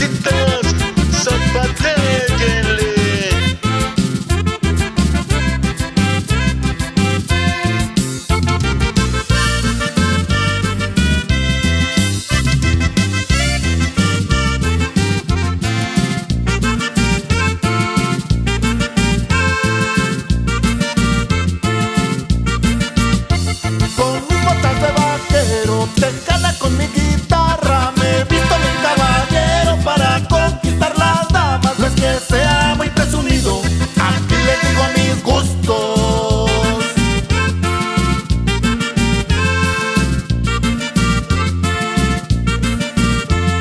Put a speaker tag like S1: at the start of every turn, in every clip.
S1: jovencitas, zapatéenle.
S2: Tejana con mi guitarra, me he visto bien caballero para conquistar las damas. No es que sea muy presumido, aquí les digo a mis gustos.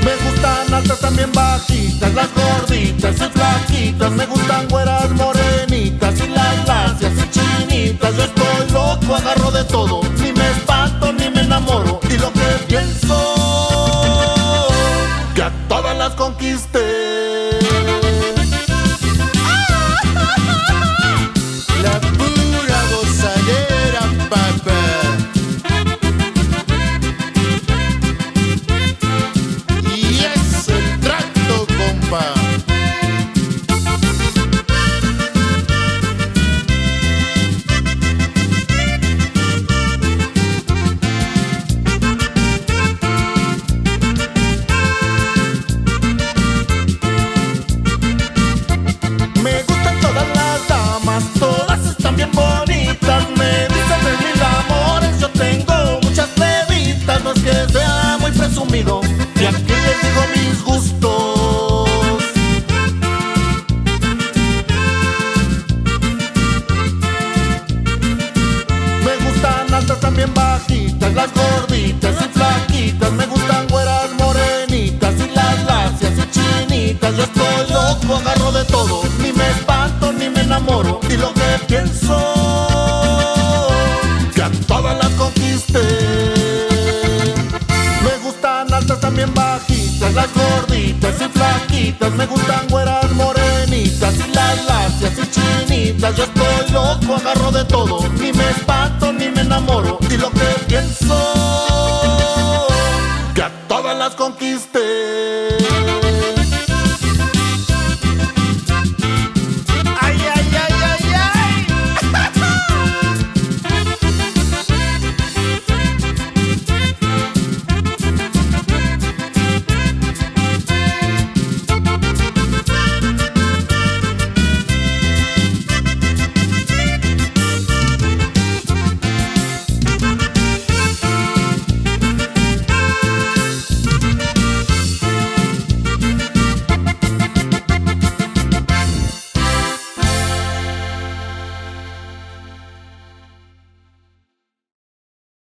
S2: Me gustan altas, también bajitas, las gorditas y flaquitas. Me gustan güeras morenitas y las lacias y chinitas. Yo estoy loco, agarro de todo, ni me espanto ni me enamoro. Y lo que pienso, que a todas las conquisté.
S3: La pura gozadera, papá. Y es el tracto, compa.
S2: Todas están bien bonitas, me dicen de mil amores. Yo tengo muchas bebitas, no es que sea muy presumido, y aquí les digo mis gustos. Me gustan altas, también bajitas, las gorditas y flaquitas. Me gustan güeras morenitas y las lacias y chinitas. Yo estoy loco, agarro de todo, ni me espanto ni me enamoro. Y lo que pienso, que a todas las conquisté. Me gustan altas, también bajitas, las gorditas y flaquitas. Me gustan güeras morenitas y las lacias y chinitas. Yo estoy loco, agarro de todo,